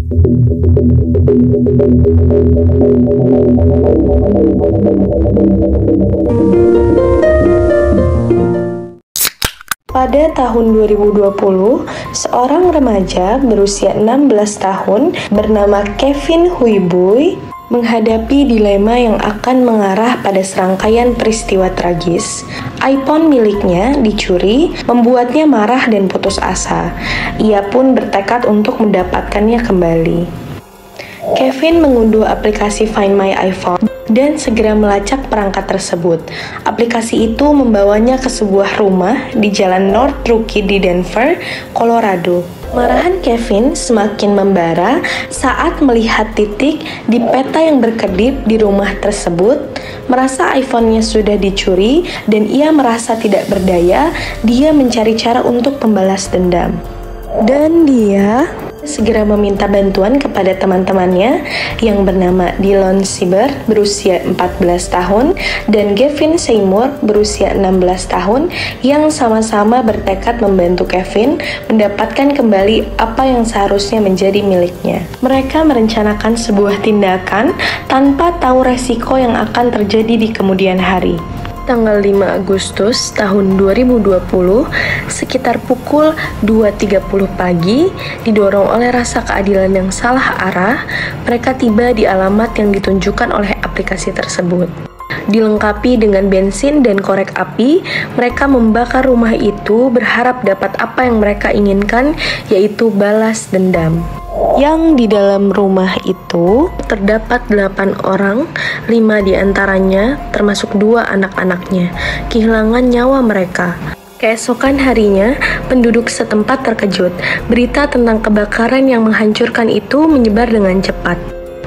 Pada tahun 2020, seorang remaja berusia 16 tahun bernama Kevin Huibui menghadapi dilema yang akan mengarah pada serangkaian peristiwa tragis. iPhone miliknya dicuri, membuatnya marah dan putus asa. Ia pun bertekad untuk mendapatkannya kembali. Kevin mengunduh aplikasi Find My iPhone dan segera melacak perangkat tersebut. Aplikasi itu membawanya ke sebuah rumah di Jalan North Rookie di Denver, Colorado. Marahan Kevin semakin membara saat melihat titik di peta yang berkedip di rumah tersebut. Merasa iPhone-nya sudah dicuri dan ia merasa tidak berdaya, dia mencari cara untuk membalas dendam. Dan dia segera meminta bantuan kepada teman-temannya yang bernama Dylan Sieber berusia 14 tahun dan Gavin Seymour berusia 16 tahun yang sama-sama bertekad membantu Kevin mendapatkan kembali apa yang seharusnya menjadi miliknya. Mereka merencanakan sebuah tindakan tanpa tahu resiko yang akan terjadi di kemudian hari. Tanggal 5 Agustus tahun 2020, sekitar pukul 2.30 pagi, didorong oleh rasa keadilan yang salah arah, mereka tiba di alamat yang ditunjukkan oleh aplikasi tersebut. Dilengkapi dengan bensin dan korek api, mereka membakar rumah itu berharap dapat apa yang mereka inginkan, yaitu balas dendam. Yang di dalam rumah itu terdapat 8 orang, 5 diantaranya termasuk 2 anak-anaknya, kehilangan nyawa mereka. Keesokan harinya, penduduk setempat terkejut. Berita tentang kebakaran yang menghancurkan itu menyebar dengan cepat.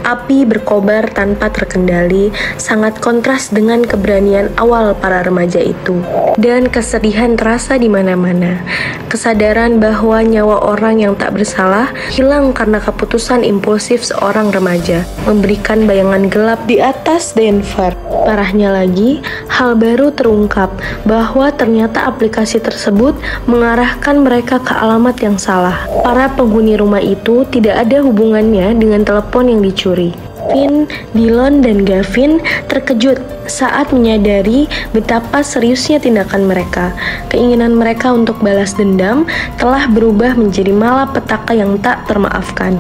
Api berkobar tanpa terkendali, sangat kontras dengan keberanian awal para remaja itu. Dan kesedihan terasa di mana-mana. Kesadaran bahwa nyawa orang yang tak bersalah hilang karena keputusan impulsif seorang remaja, memberikan bayangan gelap di atas Denver. Parahnya lagi, hal baru terungkap bahwa ternyata aplikasi tersebut mengarahkan mereka ke alamat yang salah. Para penghuni rumah itu tidak ada hubungannya dengan telepon yang dicuri. Finn, Dylan, dan Gavin terkejut saat menyadari betapa seriusnya tindakan mereka. Keinginan mereka untuk balas dendam telah berubah menjadi malapetaka yang tak termaafkan.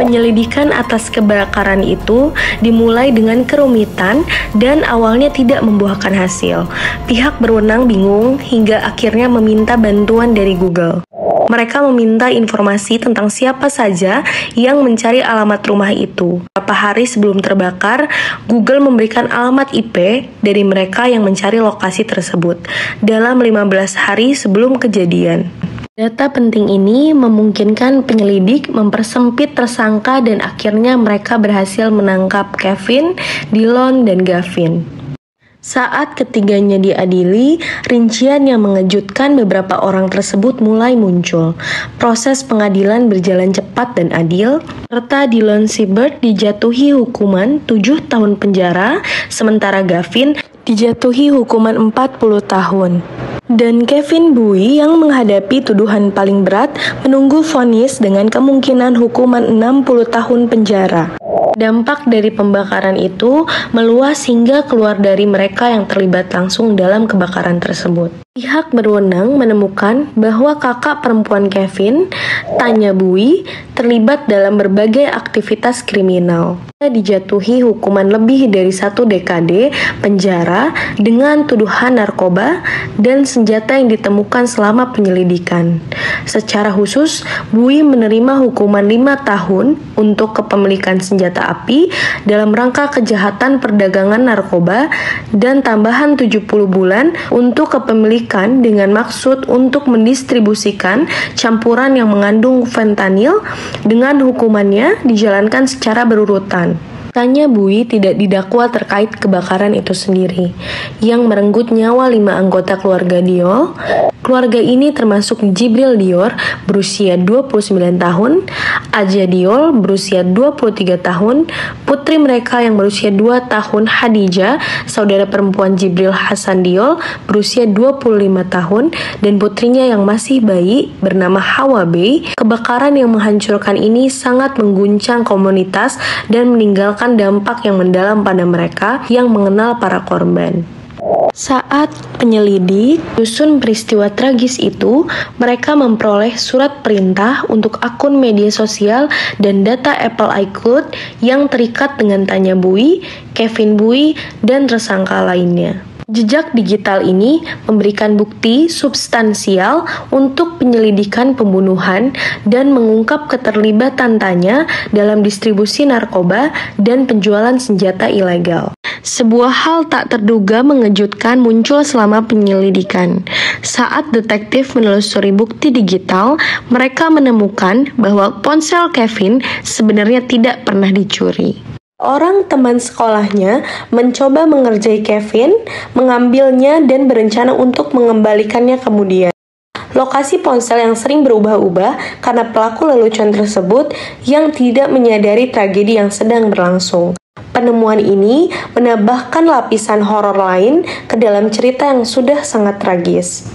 Penyelidikan atas kebakaran itu dimulai dengan kerumitan dan awalnya tidak membuahkan hasil. Pihak berwenang bingung hingga akhirnya meminta bantuan dari Google. Mereka meminta informasi tentang siapa saja yang mencari alamat rumah itu. Beberapa hari sebelum terbakar, Google memberikan alamat IP dari mereka yang mencari lokasi tersebut dalam 15 hari sebelum kejadian. Data penting ini memungkinkan penyelidik mempersempit tersangka dan akhirnya mereka berhasil menangkap Kevin, Dylan, dan Gavin. Saat ketiganya diadili, rincian yang mengejutkan beberapa orang tersebut mulai muncul. Proses pengadilan berjalan cepat dan adil, serta Dylan Sieber dijatuhi hukuman 7 tahun penjara, sementara Gavin dijatuhi hukuman 40 tahun. Dan Kevin Bui yang menghadapi tuduhan paling berat menunggu vonis dengan kemungkinan hukuman 60 tahun penjara. Dampak dari pembakaran itu meluas hingga keluar dari mereka yang terlibat langsung dalam kebakaran tersebut. Pihak berwenang menemukan bahwa kakak perempuan Kevin, Tanya Bui, terlibat dalam berbagai aktivitas kriminal. Dia dijatuhi hukuman lebih dari 1 dekade penjara dengan tuduhan narkoba dan senjata yang ditemukan selama penyelidikan. Secara khusus, Bui menerima hukuman 5 tahun untuk kepemilikan senjata api dalam rangka kejahatan perdagangan narkoba dan tambahan 70 bulan untuk kepemilikan dengan maksud untuk mendistribusikan campuran yang mengandung fentanyl. Dengan hukumannya dijalankan secara berurutan. Tanya Bui tidak didakwa terkait kebakaran itu sendiri, yang merenggut nyawa 5 anggota keluarga Diol. Keluarga ini termasuk Jibril Dior berusia 29 tahun, Aja Diol berusia 23 tahun, putri mereka yang berusia 2 tahun Hadijah, saudara perempuan Jibril Hasan Diol berusia 25 tahun, dan putrinya yang masih bayi bernama Hawa Bey. Kebakaran yang menghancurkan ini sangat mengguncang komunitas dan meninggalkan dampak yang mendalam pada mereka yang mengenal para korban. Saat penyelidik dusun peristiwa tragis itu, mereka memperoleh surat perintah untuk akun media sosial dan data Apple iCloud yang terikat dengan Tanya Bui, Kevin Bui, dan tersangka lainnya. Jejak digital ini memberikan bukti substansial untuk penyelidikan pembunuhan dan mengungkap keterlibatan Tanya dalam distribusi narkoba dan penjualan senjata ilegal. Sebuah hal tak terduga mengejutkan muncul selama penyelidikan. Saat detektif menelusuri bukti digital, mereka menemukan bahwa ponsel Kevin sebenarnya tidak pernah dicuri. Orang teman sekolahnya mencoba mengerjai Kevin, mengambilnya dan berencana untuk mengembalikannya kemudian. Lokasi ponsel yang sering berubah-ubah karena pelaku lelucon tersebut yang tidak menyadari tragedi yang sedang berlangsung. Penemuan ini menambahkan lapisan horor lain ke dalam cerita yang sudah sangat tragis.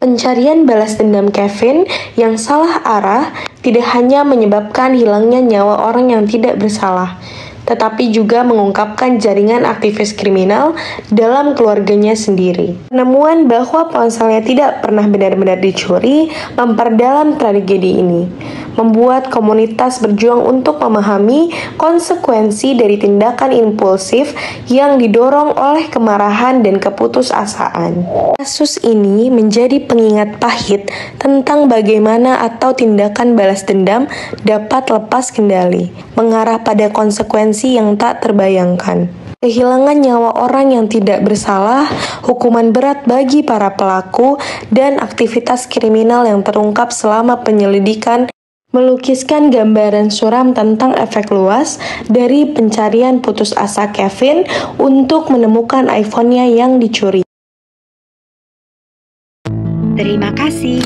Pencarian balas dendam Kevin yang salah arah tidak hanya menyebabkan hilangnya nyawa orang yang tidak bersalah, tetapi juga mengungkapkan jaringan aktivis kriminal dalam keluarganya sendiri. Penemuan bahwa ponselnya tidak pernah benar-benar dicuri memperdalam tragedi ini, membuat komunitas berjuang untuk memahami konsekuensi dari tindakan impulsif yang didorong oleh kemarahan dan keputusasaan. Kasus ini menjadi pengingat pahit tentang bagaimana atau tindakan balas dendam dapat lepas kendali, mengarah pada konsekuensi yang tak terbayangkan. Kehilangan nyawa orang yang tidak bersalah, hukuman berat bagi para pelaku, dan aktivitas kriminal yang terungkap selama penyelidikan melukiskan gambaran suram tentang efek luas dari pencarian putus asa Kevin untuk menemukan iPhone-nya yang dicuri. Terima kasih.